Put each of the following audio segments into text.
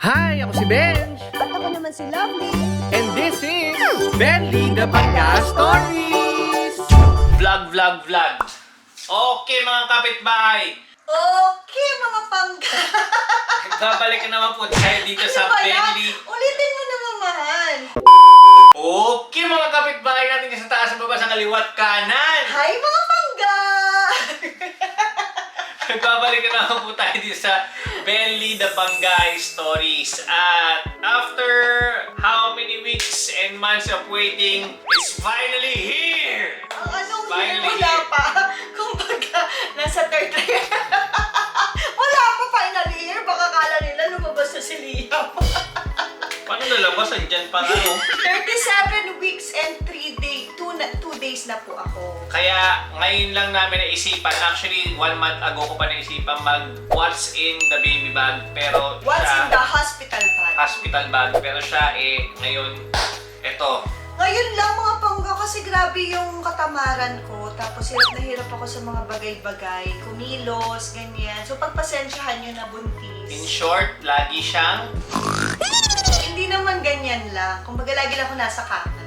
Hi! Ako si Benj! At ako naman si Lovely. And this is Benly the Podcast Stories! Vlog. Okay mga kapitbahay, Okay, mga pangga. nagbabalik na naman po tayo dito sa Ano ba yan? Benly. Ulitin mo naman, mahal. Okay mga kapitbahay natin dyan sa taas, sa baba, sa kaliwat, kanan. Hi, mga pangga. Nagbabalik na naman po tayo dito sa Benly the Bangay Stories. At after how many weeks and months of waiting, it's finally here! Ang anong Finally wala here. pa. Kumbaga, nasa third year. Wala pa finally year. Baka kala nila lumabas na si Liam. Paano lalabas? Andyan pa nga oh. 37 weeks and 3 days. 2 days na po ako. Kaya ngayon lang namin naisipan, actually 1 month ago ko pa naisipan mag-what's in the baby bag. Pero What's siya, in the hospital bag? hospital bag. Pero siya ngayon, eto. Ngayon lang mga pangga kasi grabe yung katamaran ko. Tapos hirap na hirap ako sa mga bagay-bagay. Kumilos, ganyan. So pagpasensyahan nyo na buntis. In short, lagi siyang Hindi naman ganyan lang. Kumbaga lagi lang ako nasa kama.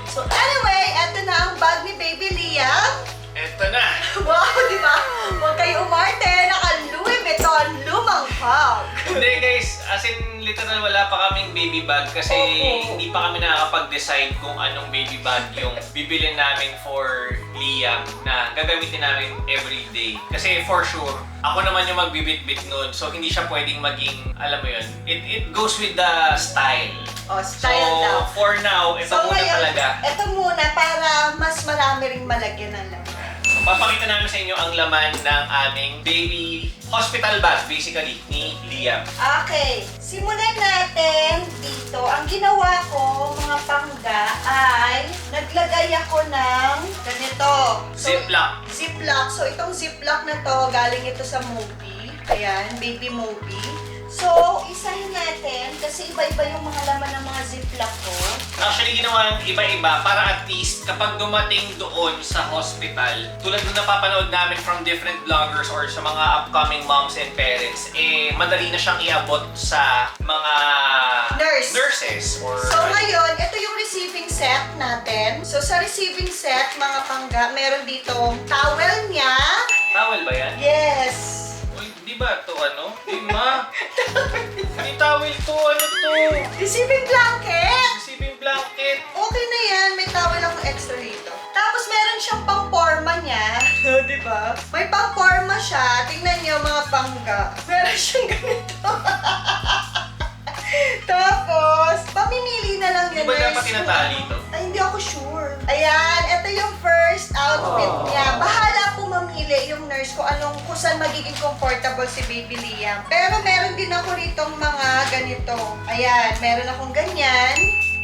So anyway, eto na ang bag ni Baby Liam. eto na. Wow, di ba? Huwag kayo umarte. Naka-Louis Vuitton lumang bag. Hindi guys, as in literal wala pa kaming baby bag kasi Opo. hindi pa kami nakakapag-decide kung anong baby bag yung bibilin namin for Liam na gagamitin namin every day. Kasi for sure, ako naman yung magbibit-bit nun. So hindi siya pwedeng maging, alam mo yun, it goes with the style. Oh, style daw. So for now, ito muna talaga. Ito muna para mas marami ring malagyan ng laman. Papakita namin sa inyo ang laman ng aming baby hospital bag, basically, ni Liam. Okay, simulan natin dito. Ang ginawa ko, mga pangga, ay naglagay ako ng ganito. Ziploc. Ziploc. So, itong ziploc na to, galing ito sa Moby. Ayan, baby Moby. So, isahin natin kasi iba-iba yung mga laman ng mga ziploc ko. Actually, ginawa ng iba-iba para at least kapag dumating doon sa hospital, tulad ng napapanood namin from different vloggers or sa mga upcoming moms and parents, madali na siyang iabot sa mga nurses or... So ngayon, ito yung receiving set natin. So sa receiving set, mga pangga, meron ditong towel niya. Towel ba yan? Yes. Uy, di ba ito ano? Di ma! Hindi towel to, ano to? Receiving blanket. Receiving blanket. Okay na yan, may towel akong extra dito. Tapos meron siyang pang-forma niya. Di ba? May pang-forma siya. Tingnan niyo mga pangga. Meron siyang ganito. Tapos, pamimili na lang Di yan. ba dapat Nurse. tinatali ito? Ay, hindi ako sure. Ayan, ito yung first outfit niya. Bahala po mamili yung nurse ko kung saan magiging comfortable si Baby Liam. Pero meron din ako ritong mga ganito. Ayan, meron akong ganyan.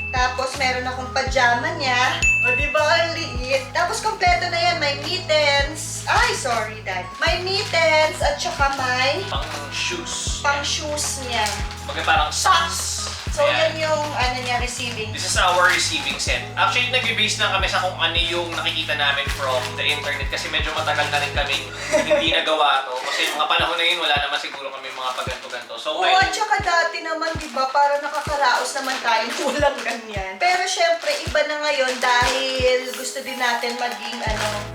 Tapos meron akong pajama niya. O, di ba? Ang liit. Tapos kompleto na yan. May mittens. Ay, sorry, Dad. May mittens at saka may Pang shoes. pang-shoes niya. Bagay parang socks. So, Ayan. yan yung receiving. This is our receiving set. Actually, nag-base na kami sa kung ano yung nakikita namin from the internet kasi medyo matagal na rin kaming hindi nagawa to. Kasi mga panahon na yun, wala naman siguro kami mga paganto-ganto. So, Oo, at saka dati naman, di ba, para nakakaraos naman tayo na walang ganyan. Pero syempre, iba na ngayon dahil gusto din natin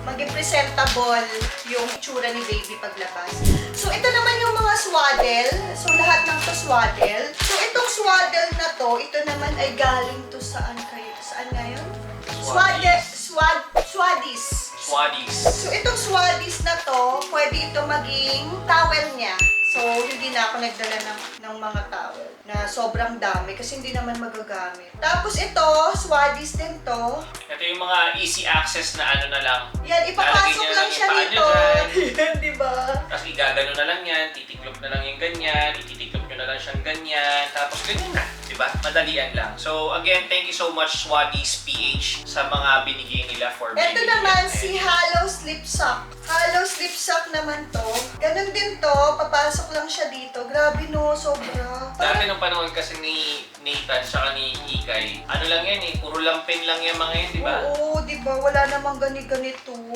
maging presentable yung itsura ni baby paglabas. So, ito naman yung mga swaddle. So, lahat ng to swaddle. So, itong swaddle na to, ito naman ay galing to saan nga yun? Swaddies. Swaddies. So, itong swaddies na to, pwede ito maging towel niya. So, hindi na ako nagdala ng mga towel na sobrang dami kasi hindi naman magagamit. Tapos ito, swaddies din to. Ito yung mga easy access na ano na lang. Yan, ipapasok Lalagyan lang yung siya paa dito. niya Yan, di ba? Tapos igagano na lang yan, titiklop na lang yung ganyan, ititiklop nyo na lang siyang ganyan, tapos ganyan na, di ba? Madalian lang. So again, thank you so much Swaddy's PH sa mga binigay nila for Ito baby naman Liam. si Hollow Slip Sock. Hollow Slip Sock naman to. Ganun din to, papasok lang siya dito. Grabe no, sobra. Dati nung panahon kasi ni Nathan tsaka ni Ikay, ano lang yan eh, puro lampin lang yung mga yan, di ba? Oo, di ba? Wala namang ganito.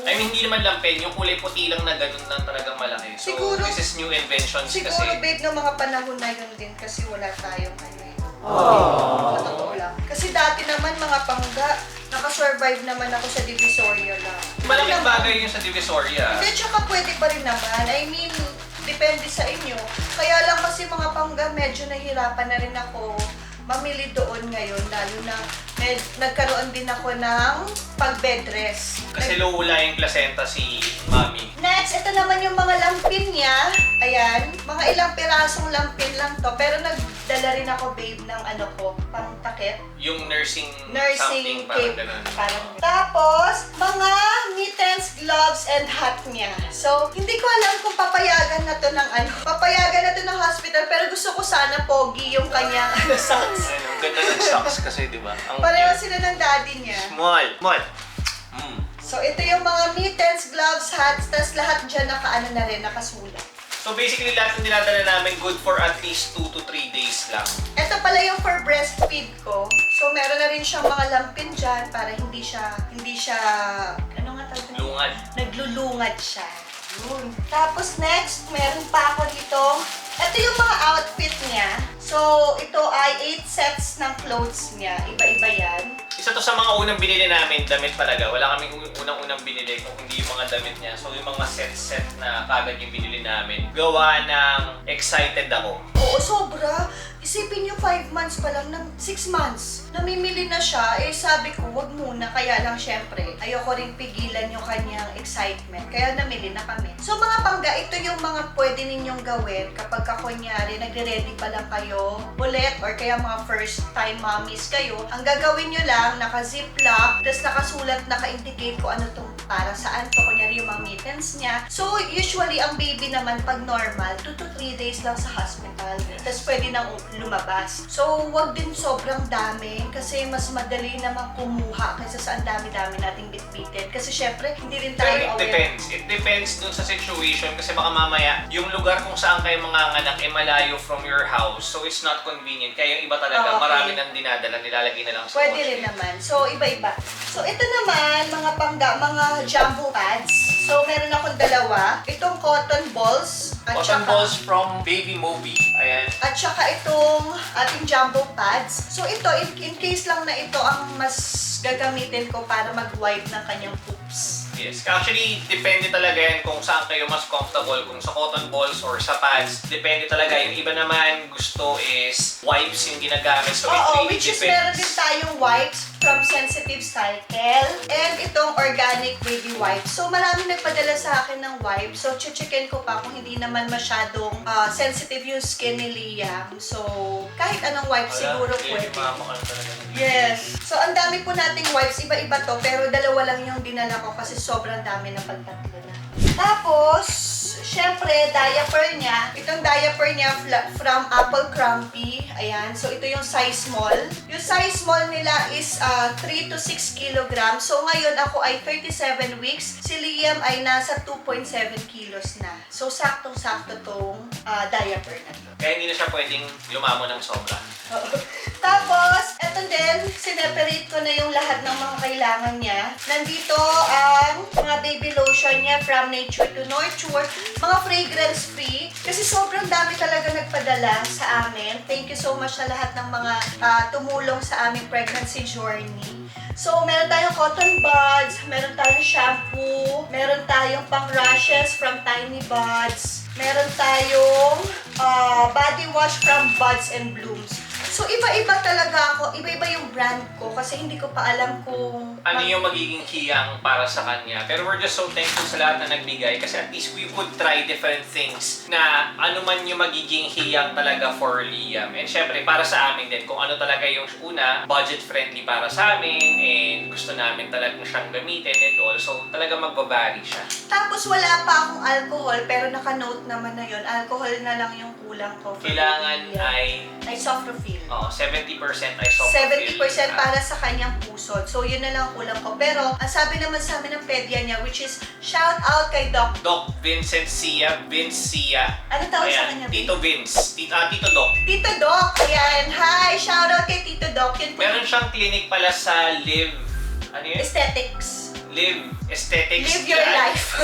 I mean, hindi naman lampin, yung kulay puti lang na ganun lang talagang malaki. So, Siguro- this is new inventions Siguro, kasi. babe, ng mga panahon na yun din kasi wala tayong ano eh. Sa totoo lang. Kasi dati naman mga pangga, nakasurvive naman ako sa Divisoria lang. Malaking Ano naman? bagay yun sa Divisoria. Hindi, tsaka pwede pa rin naman. I mean, depende sa inyo. Kaya lang kasi mga pangga, medyo nahirapan na rin ako mamili doon ngayon. Lalo na nagkaroon din ako ng pag-bed rest. Kasi lowula yung placenta si Mami. Next, ito naman yung mga lampin niya. Ayan, mga ilang pirasong lampin lang to. Pero nagdala rin ako, babe, ng ano ko, pang takip. Yung nursing Nursing something, parang cape. ganun. Parang. Tapos, mga mittens, gloves, and hat niya. So, hindi ko alam kung papayagan na to ng ano. Papayagan na to ng hospital, pero gusto ko sana pogi yung kanyang ano, socks. Ayun, ang ganda ng socks kasi, di ba? Ang Pareho cute. sila ng daddy niya. Small. Small. So, ito yung mga mittens, gloves, hats, tas lahat dyan nakaano na rin, nakasulat. So basically, lahat ng dinadala namin good for at least 2 to 3 days lang. Ito pala yung for breastfeed ko. So, meron na rin siyang mga lampin dyan para hindi siya, ano nga tawag doon? Lungad. Naglulungad siya. Yun. Tapos next, meron pa ako dito. Ito yung mga outfit niya. So, ito ay 8 sets ng clothes niya. Iba-iba yan. Isa to sa mga unang binili namin, damit talaga. Wala kaming unang-unang binili kung hindi yung mga damit niya. So yung mga set-set na kagad yung binili namin. Gawa ng excited ako. Oo, sobra. Isipin niyo 5 months pa lang, 6 months. Namimili na siya, eh sabi ko, wag muna. Kaya lang syempre, ayoko rin pigilan yung kanyang excitement. Kaya namili na kami. So mga pangga, ito yung mga pwede ninyong gawin kapag kunyari, nagre-ready pa lang kayo ulit or kaya mga first time mommies kayo. Ang gagawin nyo lang, naka-ziplock, tapos nakasulat, naka-indicate kung ano tong para saan to. Kunyari yung mga mittens niya. So usually, ang baby naman pag normal, 2 to 3 days lang sa hospital. Tapos pwede nang lumabas. So, wag din sobrang dami kasi mas madali naman kumuha kaysa sa ang dami-dami nating bitbitin. Kasi syempre, hindi rin tayo Pero it depends. It depends dun sa situation kasi baka mamaya yung lugar kung saan kayo manganganak ay malayo from your house. So it's not convenient. Kaya yung iba talaga, Okay. marami nang dinadala, nilalagay na lang sa Pwede kotse. rin naman. So, iba-iba. So, ito naman, mga mga jumbo pads. So, meron akong dalawa. Itong cotton balls. At Cotton saka- balls from Baby Moby. Ayan. At saka itong ating jumbo pads. So ito, in case lang na ito ang mas gagamitin ko para mag-wipe ng kanyang poops. Yes. Actually, depende talaga yan kung saan kayo mas comfortable. Kung sa cotton balls or sa pads. Depende talaga. Yung iba naman gusto is wipes yung ginagamit. So it Oo, really which is depends. meron din tayong wipes from Sensitive Cycle and itong organic baby wipes. So maraming nagpadala sa akin ng wipes. So checkin ko pa kung hindi naman masyadong sensitive yung skin ni Liam. So kahit anong wipes siguro pwede. Yes. So, ang dami po nating wipes. Iba-iba to. Pero dalawa lang yung dinala ko kasi sobrang dami na pagtatlo na. Tapos, syempre, diaper niya. Itong diaper niya from Apple Crumpy. Ayan. So, ito yung size small. Yung size small nila is 3 to 6 kilograms. So, ngayon ako ay 37 weeks. Si Liam ay nasa 2.7 kilos na. So, saktong-sakto tong diaper na to. Kaya hindi na siya pwedeng lumamo ng sobra. Tapos, eto din, sineperate ko na yung lahat ng mga kailangan niya. Nandito ang mga baby lotion niya from Nature to Nurture. Mga fragrance free. Kasi sobrang dami talaga nagpadala sa amin. Thank you so much sa lahat ng mga tumulong sa aming pregnancy journey. So, meron tayong cotton buds, meron tayong shampoo, meron tayong pang rashes from Tiny Buds, meron tayong body wash from Buds and Blooms. So, iba-iba talaga ako. Iba-iba yung brand ko kasi hindi ko pa alam kung... Ano yung magiging hiyang para sa kanya. Pero we're just so thankful sa lahat na nagbigay kasi at least we could try different things na ano man yung magiging hiyang talaga for Liam. And syempre, para sa amin din, kung ano talaga yung una, budget-friendly para sa amin and gusto namin talagang siyang gamitin and all. So, talaga magbabari siya. Tapos, wala pa akong alcohol pero naka-note naman na yun. Alcohol na lang yung kulang ko. for Kailangan Liam. ay Ay, isoflurane. 70% isoflurane. 70% para sa kanyang pusod. So, yun na lang ang kulang ko. Pero, ang sabi naman sa amin ng pedya niya, which is, shout out kay Doc. Doc Vincent Sia, Vince Sia. Ano tawag sa kanya? Tito Vince. Tito Doc. Tito Doc. Ayan. Hi! Shout out kay Tito Doc. Yun po. Meron siyang clinic pala sa Live, ano yun? Aesthetics. Live Aesthetics. Live your life.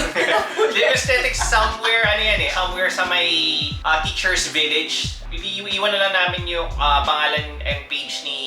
Live Aesthetics somewhere, ano yan eh, somewhere sa may Teacher's Village. Iwan na lang namin yung pangalan and page ni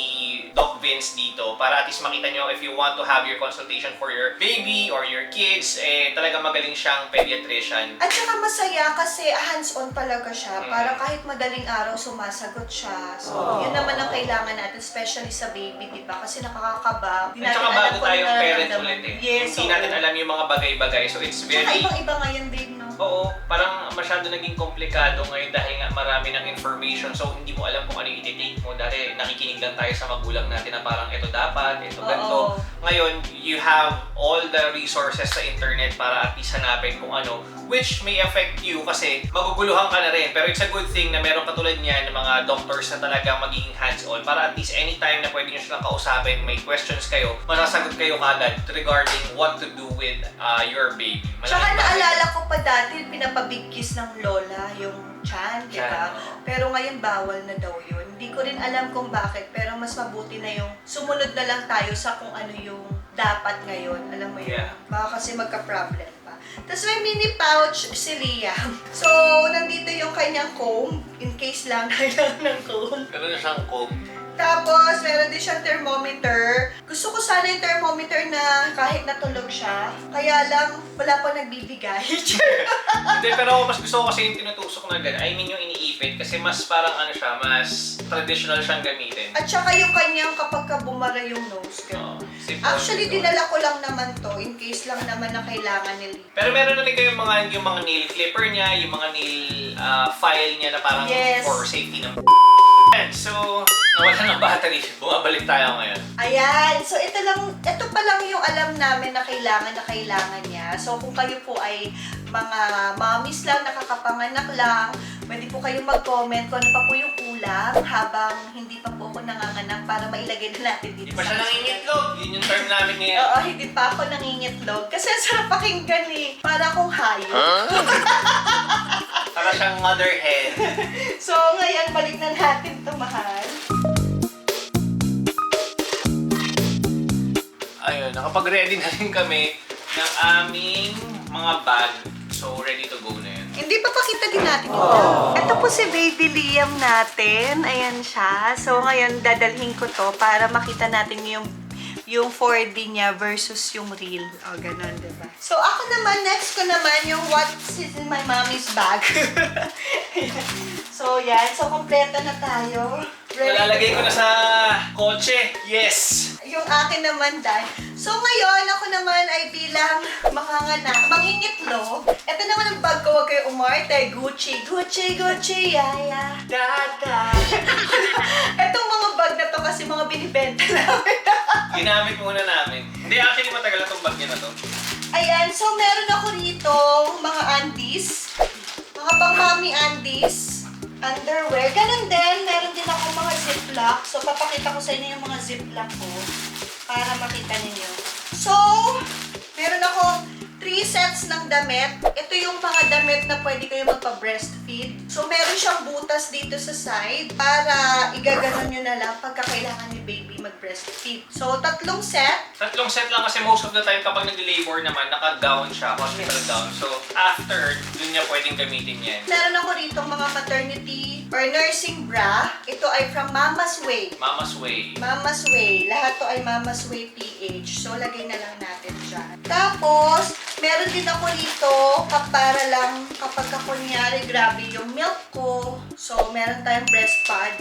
Doc Vince dito para at least makita nyo if you want to have your consultation for your baby or your kids, talaga magaling siyang pediatrician. At saka masaya kasi hands-on talaga siya. Para kahit madaling araw sumasagot siya. So, yun naman ang kailangan natin, especially sa baby, di ba? Kasi nakakakaba. At saka bago tayong parents ulit eh. Yes, Hindi natin alam yung mga bagay-bagay. So it's Tsaka very... ibang-iba ngayon, babe, no? Oo, parang masyado naging komplikado ngayon dahil nga marami ng information. So, hindi mo alam kung ano yung i-take mo. Dati nakikinig lang tayo sa magulang natin na parang ito dapat, ito ganito. Ngayon, you have all the resources sa internet para at least hanapin kung ano, which may affect you kasi maguguluhan ka na rin. Pero it's a good thing na meron katulad niyan ng mga doctors na talagang magiging hands-on para at least anytime na pwede nyo silang kausapin, may questions kayo, masasagot kayo kagad regarding what to do with your baby. Tsaka naalala ko pa dati, pinapabigkis ng lola yung tiyan, di ba? Pero ngayon bawal na daw yun. Hindi ko rin alam kung bakit, pero mas mabuti na yung sumunod na lang tayo sa kung ano yung dapat ngayon. Alam mo yun? Yeah. Baka kasi magka-problem pa. Tapos may mini pouch si Liam. So, nandito yung kanyang comb. In case lang kailangan ng comb. Meron na siyang comb. Tapos, meron din siyang thermometer. Gusto ko sana yung thermometer na kahit natulog siya. Kaya lang, wala pa nagbibigay. Hindi, pero mas gusto ko kasi yung tinutusok na gano'n. I mean yung iniipit kasi mas parang ano siya, mas traditional siyang gamitin. At saka yung kanyang kapag ka bumara yung nose. Ganun. Actually, dinala ko lang naman to in case lang naman na kailangan nila. Pero meron na rin kayong yung mga nail clipper niya, yung mga nail file niya na parang Yes. for safety ng So, nawala ng battery. Bumabalik tayo ngayon. Ayan. So, ito pa lang yung alam namin na kailangan niya. So, kung kayo po ay mga mommies lang, nakakapanganak lang, pwede po kayong mag-comment kung ano pa po yung kulang habang hindi pa po ako nanganganak para mailagay na natin Hindi dito. pa siya nangingitlog. Yun yung term namin ngayon. Oo, hindi pa ako nangingitlog. Kasi ang sarap pakinggan eh. Para akong hayop. Para siyang mother hen. So, ngayon, balik na natin ito, mahal. Ayun, nakapag-ready na rin kami ng aming mga bag. So, ready to go na yun. Hindi pa pakita din natin ito. Ito po si Baby Liam natin. Ayan siya. So, ngayon, dadalhin ko to para makita natin yung 4D niya versus yung real. O, ganun, diba? So, ako naman, next ko naman yung what's in my mommy's bag. So, yan. So, kompleto na tayo. Nalalagay ko na sa kotse. Yes! Yung akin naman, Dan. So, ngayon, ako naman ay bilang mangingitlog. Ito naman ang bag ko. Huwag kayo umarte. Gucci, Gucci, Gucci, yaya. Dada! Itong mga bag na to kasi mga binibenta namin. Ginamit muna namin. Hindi, actually matagal na itong bag niya na to. Ayan, so meron ako rito mga undies. Mga pang-mommy undies. Underwear. Ganun din, meron din ako mga ziplock. So, papakita ko sa inyo yung mga ziplock ko para makita ninyo. So, meron ako 3 sets ng damit. Ito yung mga damit na pwede kayo magpa-breastfeed. So, meron siyang butas dito sa side para igaganon nyo na lang pagka kailangan ni baby mag-breastfeed. So, 3 set. 3 set lang kasi most of the time kapag nag-labor naman, naka-gown siya, hospital gown. So, after, dun niya pwedeng gamitin yan. Meron ako rito mga maternity or nursing bra. Ito ay from Mama's Way. Mama's Way. Mama's Way. Lahat to ay Mama's Way PH. So, lagay na lang natin dyan. Tapos, meron din ako dito para lang kapag kunyari grabe yung milk ko. So, meron tayong breast pad.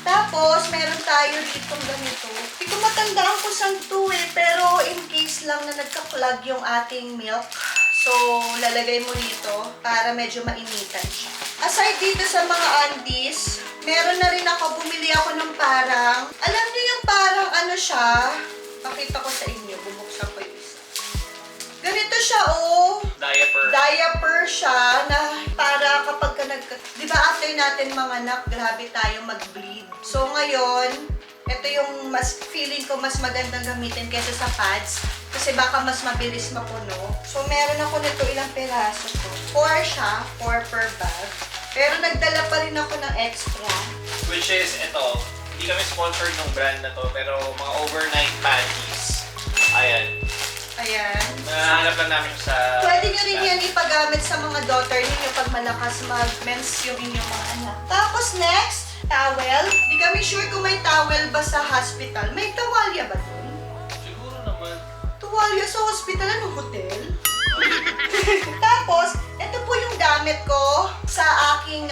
Tapos, meron tayo dito ganito. Hindi ko matandaan kung saan to eh. Pero, in case lang na nagka-clog yung ating milk. So, lalagay mo dito para medyo mainitan siya. Aside dito sa mga undies, meron na rin ako, bumili ako ng parang, alam niyo yung parang ano siya, pakita ko sa inyo, bubuksan ko yung isa. Ganito siya, oh. Diaper. Diaper siya na para kapag ka Di ba after natin manganak, grabe tayo mag-bleed. So ngayon, ito yung feeling ko mas magandang gamitin kaysa sa pads. Kasi baka mas mabilis mapuno. So meron ako nito ilang peraso to. 4 siya, 4 per bag. Pero nagdala pa rin ako ng extra. Which is, ito, hindi kami sponsored ng brand na to, pero mga overnight panties. Ayan. Ayan. Nahanap lang namin sa... Pwede nyo rin yan ipagamit sa mga daughter ninyo pag malakas mag-mens yung inyong mga anak. Tapos next, towel. Di kami sure kung may towel ba sa hospital. May tuwalya ba dun? Siguro naman. Tuwalya sa hospital? Anong hotel? Tapos, ito po yung gamit ko sa aking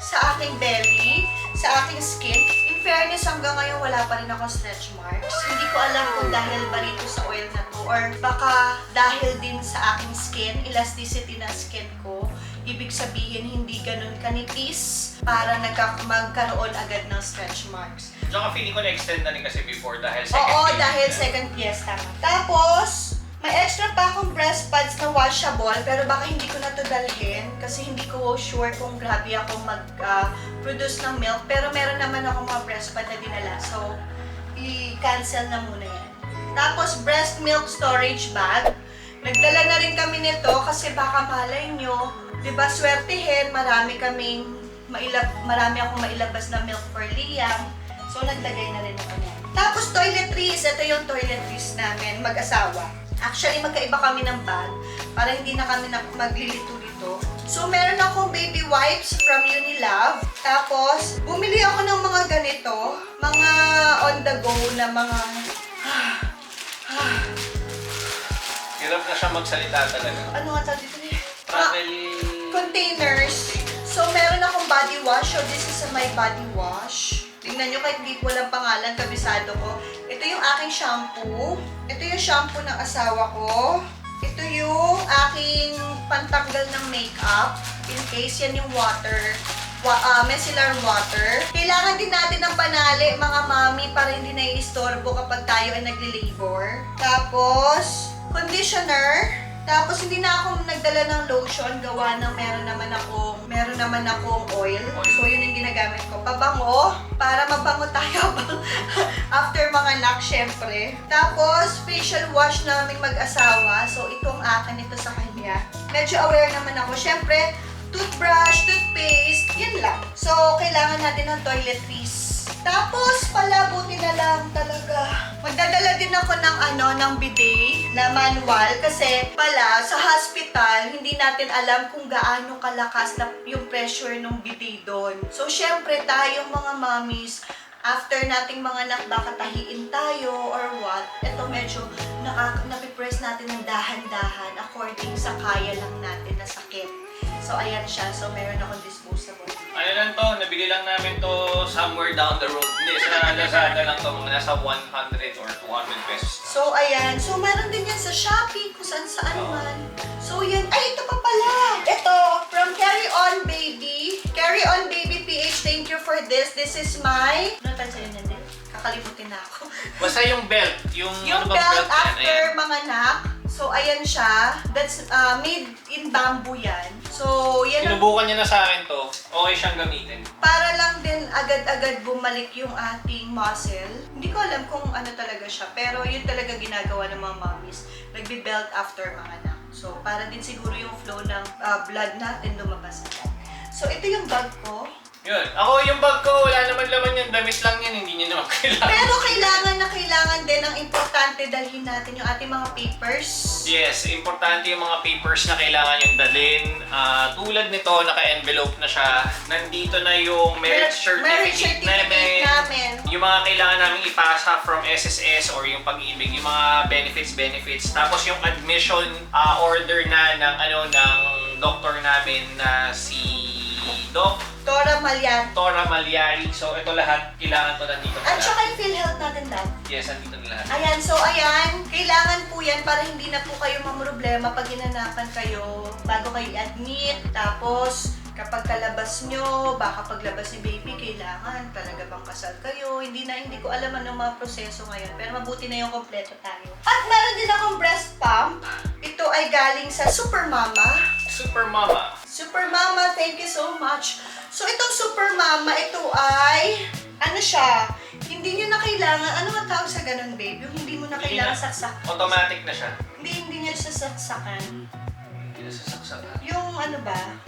belly, sa aking skin. In fairness, hanggang ngayon wala pa rin akong stretch marks. Hindi ko alam kung dahil ba rito sa oil na to or baka dahil din sa aking skin, elasticity ng skin ko. Ibig sabihin, hindi ganun kanipis para magkaroon agad ng stretch marks. Tsaka feeling ko na-extend na rin kasi before dahil second Oo, period dahil na. second fiesta. Tapos, may extra pa akong breast pads na washable pero baka hindi ko na to dalhin kasi hindi ko sure kung grabe ako mag-produce ng milk. Pero meron naman ako mga breast pad na dinala. So, i-cancel na muna yan. Tapos, breast milk storage bag. Nagdala na rin kami nito kasi baka malay nyo, di ba swertihin, marami akong mailabas na milk for Liam. So, naglagay na rin ako niyan. Tapos, toiletries. Ito yung toiletries namin, mag-asawa. Actually, magkaiba kami ng bag para hindi na kami maglilito-lito. So, meron akong baby wipes from Unilove. Tapos, bumili ako ng mga ganito, mga on-the-go na mga... Hirap na siya magsalita talaga. Ano nga tawag dito niya? Travel... Containers. So, meron akong body wash. So, this is my body wash. Tingnan nyo kahit hindi ko walang pangalan, kabisado ko. Ito yung aking shampoo. Ito yung shampoo ng asawa ko. Ito yung aking pantanggal ng makeup. In case yan yung water. Micellar water. Kailangan din natin ng panali, mga mami, para hindi na-iistorbo kapag tayo ay nagli-labor. Tapos, conditioner. Tapos, hindi na ako nagdala ng lotion. Gawa ng meron naman akong oil. So, yun yung ginagamit ko. Pabango. Para mabango tayo after mga anak, syempre. Tapos, facial wash naming mag-asawa. So, itong akin, ito sa kanya. Medyo aware naman ako. Syempre, toothbrush, toothpaste, yun lang. So, kailangan natin ng toiletries. Tapos, pala, buti na lang talaga. Magdadala din ako ng bidet na manual kasi pala, sa hospital, hindi natin alam kung gaano kalakas na yung pressure ng bidet doon. So, syempre, tayong mga mommies, after nating mga anak, baka tahiin tayo or what, ito medyo napipress natin ng dahan-dahan according sa kaya lang natin na sakit. So, ayan siya. So, meron akong disposable. Ano lang to, nabili lang namin to somewhere down the road. Hindi, sa Lazada lang to, mga nasa 100 or 200 pesos. So, ayan. So, meron din yan sa Shopee, kung saan man. So, yan. Ay, ito pa pala! Ito, from Carry On Baby. Carry On Baby PH, thank you for this. This is my... Ano tayo sa'yo na din? Kakalimutin na ako. Basta yung belt, yung Yung ano bang belt yan? after Ayan. mga anak. So, ayan siya. That's made in bamboo yan. So, yan ang Sinubukan niya na sa akin to. Okay siyang gamitin. para lang din agad-agad bumalik yung ating muscle. Hindi ko alam kung ano talaga siya, pero yun talaga ginagawa ng mga mommies. Nagbe-belt after mga anak. So, para din siguro yung flow ng blood natin lumabas agad. So, ito yung bag ko. Yun. Ako yung bag ko, wala naman laman yan. Damit lang yan, hindi niya naman kailangan. Pero kailangan din, ang importante, dalhin natin yung ating mga papers. Yes, importante yung mga papers na kailangan yung dalhin. Tulad nito, naka-envelope na siya. Nandito na yung marriage certificate namin. Yung mga kailangan namin ipasa from SSS or yung pag-ibig, yung mga benefits. Tapos yung admission order na ng doctor namin na si Tora Malyari. So ito lahat, kailangan to nandito na At lahat. saka yung PhilHealth natin, Dad. Yes, nandito na lahat. Ayan, so ayan, kailangan po yan para hindi na po kayo mamroblema pag ginanapan kayo bago kayo admit. Tapos, kapag kalabas nyo, baka paglabas ni baby, kailangan talaga bang kasal kayo. Hindi ko alam anong mga proseso ngayon, pero mabuti na yung kompleto tayo. At meron din akong breast pump. Ito ay galing sa Super Mama. Super Mama. Super Mama, thank you so much. So, itong Super Mama, ito ay, ano siya, hindi nyo na kailangan, ano nga tawag sa ganun, babe? Yung hindi mo na Hindi kailangan na. saksak. Automatic na siya. Hindi nyo sasaksakan. Hindi na sasaksakan. Yung ano ba,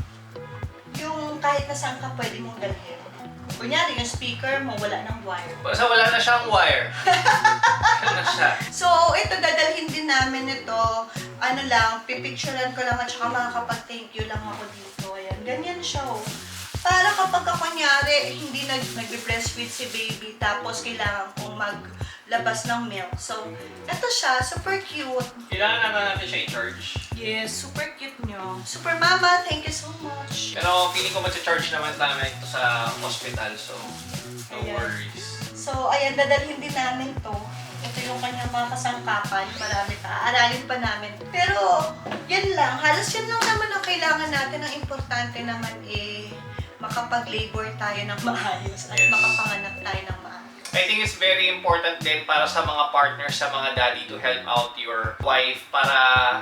yung kahit na saan ka pwede mong dalhin. Kunyari, yung speaker mo, wala ng wire. Basta wala na siyang wire. Ano na siya? So, ito, dadalhin din namin ito. Ano lang, pipicturean ko lang at saka makakapag-thank you lang ako dito. Ayan, ganyan siya, oh. Para kapag kunyari, hindi nag-breastfeed si baby, tapos kailangan kong maglabas ng milk. So, ito siya, super cute. Kailangan na natin siya i-charge. Yes, super cute nyo. Super Mama, thank you so much. Pero feeling ko mag-charge naman namin ito sa hospital, so no Ayan. worries. So, ayan, dadalhin din namin to. Ito yung kanyang mga kasangkapan. Marami pa. Aralin pa namin. Pero, yan lang. Halos yan lang naman ang kailangan natin. Ang importante naman makapag-labor tayo ng maayos at Yes. makapanganak tayo ng maayos. I think it's very important din para sa mga partners, sa mga daddy to help out your wife para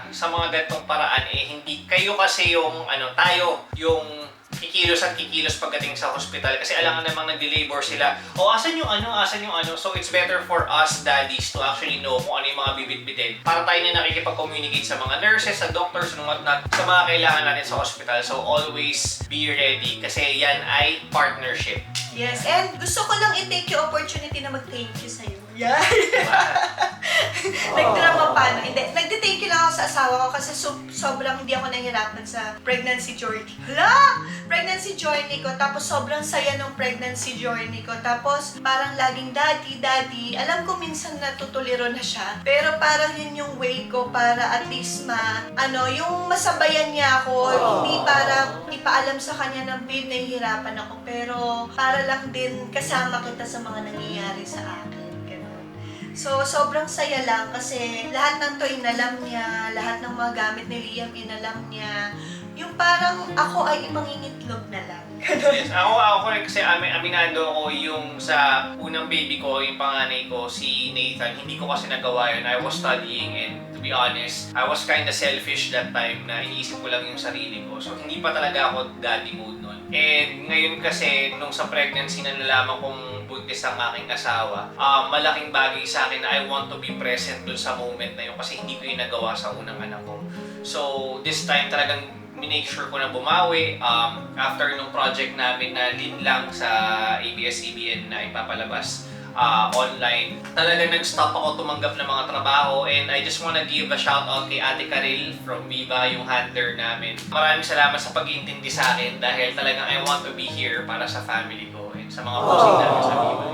sa mga ganitong paraan hindi kayo kasi yung tayo yung kikilos at kikilos pagdating sa hospital kasi alangan namang nag-labor sila. Asan yung ano? So it's better for us daddies to actually know kung ano yung mga bibit-bitin para tayo na nakikipag-communicate sa mga nurses, sa doctors, and whatnot, sa mga kailangan natin sa hospital. So always be ready kasi yan ay partnership. Yes, and gusto ko lang i-take yung opportunity na mag-thank you sa'yo. Yeah. Nagdrama pa, no? Hindi. Nagdi-thank you lang ako sa asawa ko kasi sobrang hindi ako nahihirapan sa pregnancy journey. Hala! Pregnancy journey ko. Tapos sobrang saya nung pregnancy journey ko. Tapos parang laging daddy. Alam ko minsan natutuliro na siya. Pero parang yun yung way ko para at least yung masabayan niya ako. Hindi para ipaalam sa kanya ng babe, nahihirapan ako. Pero para lang din kasama kita sa mga nangyayari sa akin. So, sobrang saya lang kasi lahat ng to inalam niya, lahat ng mga gamit ni Liam inalam niya. Yung parang ako ay mangingitlog na lang. Yes, ako rin kasi aminado ako yung sa unang baby ko, yung panganay ko, si Nathan, hindi ko kasi nagawa yun. I was studying and to be honest, I was kinda selfish that time na iniisip ko lang yung sarili ko. So, hindi pa talaga ako daddy mode nun. And ngayon kasi, nung sa pregnancy na nalaman kong buntis ang aking asawa, malaking bagay sa akin na I want to be present dun sa moment na yun kasi hindi ko yung nagawa sa unang anak ko. So, this time talagang minake sure ko na bumawi. After nung project namin na linlang sa ABS-CBN na ipapalabas online, talagang nag-stop ako tumanggap ng mga trabaho and I just wanna give a shout out kay Ate Karil from Viva, yung handler namin. Maraming salamat sa pag-iintindi sa akin dahil talagang I want to be here para sa family ko and sa mga posing namin sa Viva.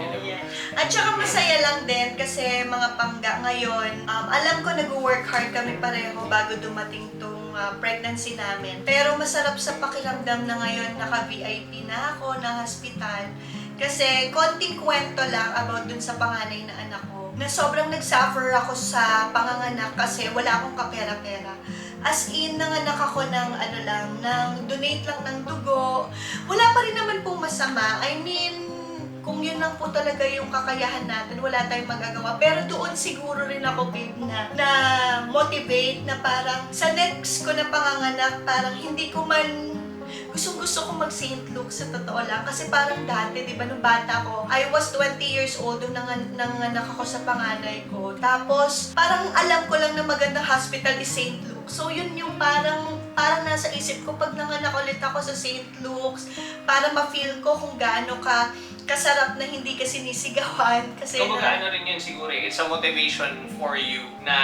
At saka masaya lang din kasi mga pangga ngayon, alam ko nag-work hard kami pareho bago dumating tong pregnancy namin. Pero masarap sa pakiramdam na ngayon naka-VIP na ako na hospital. Kasi konting kwento lang about dun sa panganay na anak ko. Na sobrang nag-suffer ako sa panganganak kasi wala akong kapera-pera. As in, nanganak ako ng donate lang ng dugo. Wala pa rin naman po masama. I mean, kung yun lang po talaga yung kakayahan natin, wala tayong magagawa. Pero doon siguro rin ako, babe, na motivate na parang sa next ko na panganganak, parang hindi ko man gusto ko mag-St. Luke sa totoo lang. Kasi parang dati, di ba, nung bata ko, I was 20 years old nung nanganak ako sa panganay ko. Tapos, parang alam ko lang na magandang hospital is St. Luke. So, yun yung parang nasa isip ko pag nanganak ulit ako sa St. Luke's, para ma-feel ko kung gaano kasarap na hindi ka sinisigawan. Kasi Kumbaga ano rin yun siguro it's a motivation for you na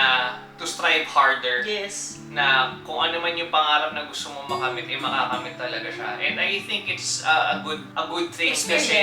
to strive harder. Yes. Na kung ano man yung pangarap na gusto mo makamit, makakamit talaga siya. And I think it's a good thing kasi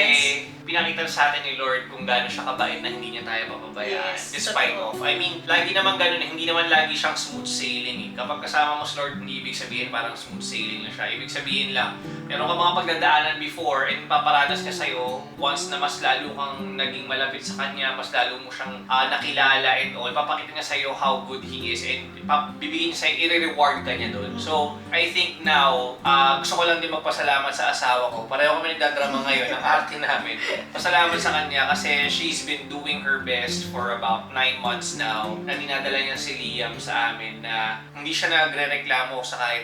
pinakita sa atin ni Lord kung gaano siya kabait na hindi niya tayo papabayaan. Yes, Despite totoo. of, lagi naman ganun hindi naman lagi siyang smooth sailing Kapag kasama mo si Lord, hindi ibig sabihin parang smooth sailing na siya. Ibig sabihin lang, meron ka mga pagdadaanan before and paparanas niya sa'yo once na mas lalo kang naging malapit sa Kanya, mas lalo mo siyang nakilala and all, papakita niya sa'yo how good He is and bibigyan niya sa'yo, i-reward ka niya doon. So, I think now, gusto ko lang din magpasalamat sa asawa ko. Pareho kami nagdadrama ngayon, ang arte namin. Pasalamat sa kanya kasi she's been doing her best for about 9 months now na dinadala niya si Liam sa amin na hindi siya nagre-reklamo sa kahit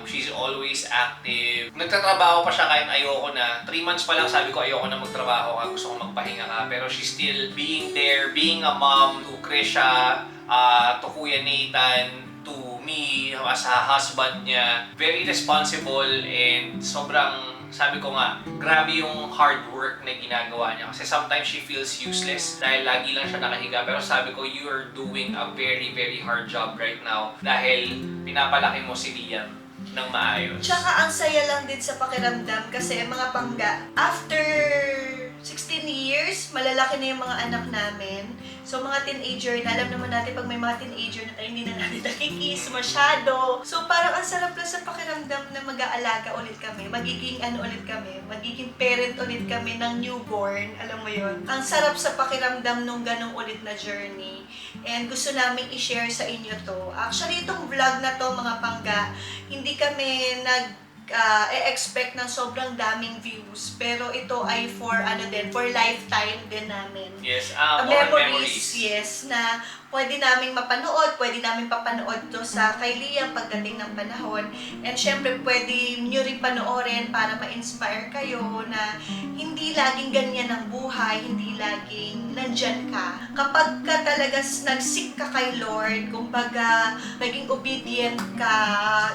She's always active. Nagtatrabaho pa siya kahit ayoko na. 3 months pa lang sabi ko ayoko na magtrabaho ka, gusto ko magpahinga ka. Pero she's still being there, being a mom to Krisha, to Kuya Nathan, to me as a husband niya. Very responsible and sobrang, sabi ko nga, grabe yung hard work na ginagawa niya. Kasi sometimes she feels useless dahil lagi lang siya nakahiga. Pero sabi ko, you are doing a very, very hard job right now dahil pinapalaki mo si Liam ng maayos. Tsaka ang saya lang din sa pakiramdam kasi mga pangga, after 16 years, malalaki na yung mga anak namin. So mga teenager na, alam naman natin pag may mga teenager na tayo, hindi na natin nakikis masyado. So parang ang sarap lang sa pakiramdam na mag-aalaga ulit kami. Magiging ulit kami, magiging parent ulit kami ng newborn. Alam mo yun? Ang sarap sa pakiramdam nung ganong ulit na journey. And gusto namin i-share sa inyo to. Actually, itong vlog na to mga pangga, hindi kami expect ng sobrang daming views, pero ito ay for for lifetime din namin. Yes, Memories, yes, na pwede naming mapanood, pwede naming papanood to sa kay Liam pagdating ng panahon. And syempre, pwede nyo rin panoorin para ma-inspire kayo na hindi laging ganyan ang buhay, hindi laging nandyan ka. Kapag ka talaga nag-seek ka kay Lord, kumbaga, naging obedient ka,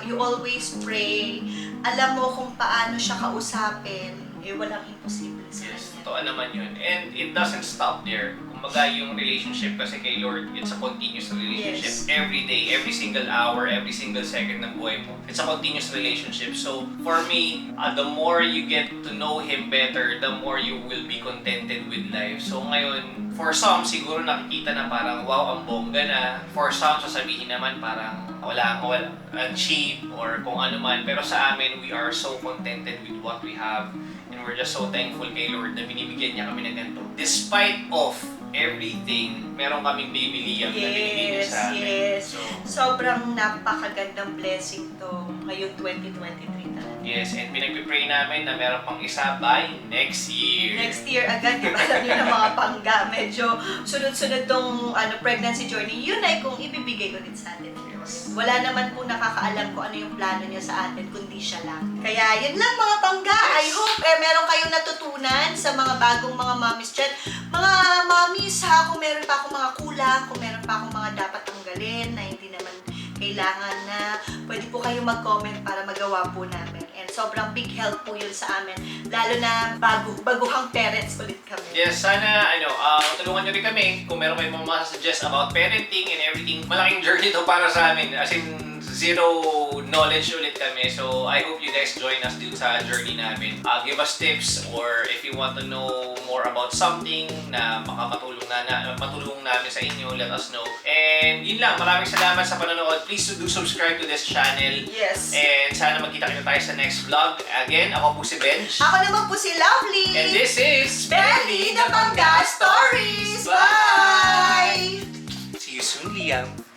you always pray, alam mo kung paano siya kausapin, walang imposible sa Yes, kanya. totoo naman yun. And it doesn't stop there. Kumbaga yung relationship kasi kay Lord, it's a continuous relationship. Yes. Every day, every single hour, every single second ng buhay mo. It's a continuous relationship. So, for me, the more you get to know Him better, the more you will be contented with life. So, ngayon, for some, siguro nakikita na parang, wow, ang bongga na. For some, sasabihin naman parang, wala, cheap, or kung ano man. Pero sa amin, we are so contented with what we have. And we're just so thankful kay Lord na binibigyan niya kami ng ganito. Despite of everything, meron kaming baby Liam na binibigyan niya sa amin. Yes. So, Sobrang napakagandang blessing to ngayong 2023 talaga. yes, and pinagpipray namin na meron pang isa by next year. Next year agad, di ba? Alam niyo na mga pangga, medyo sunod-sunod tong pregnancy journey. Yun ay kung ibibigay ulit sa atin. Wala naman po nakakaalam kung ano yung plano niya sa atin, kundi siya lang. Kaya yun lang mga pangga. I hope meron kayong natutunan sa mga bagong mga mommies chat. Mga mommies ha, kung meron pa akong mga kulang, kung meron pa akong mga dapat tanggalin na hindi naman kailangan na, pwede po kayong mag-comment para magawa po namin. And sobrang big help po yun sa amin. Lalo na baguhang parents ulit kami. Yes, sana tulungan niyo rin kami kung meron kayong mga suggest about parenting and everything. Malaking journey to para sa amin. As in, zero knowledge ulit kami. So, I hope you guys join us dun sa journey namin. Give us tips or if you want to know more about something na matulong namin sa inyo, let us know. And yun lang, maraming salamat sa panonood. Please do subscribe to this channel. Yes. And sana magkita-kita tayo sa next vlog. Again, ako po si Benj. Ako naman po si Lovely. And this is Belly the Pangga Stories. Bye! See you soon, Liam.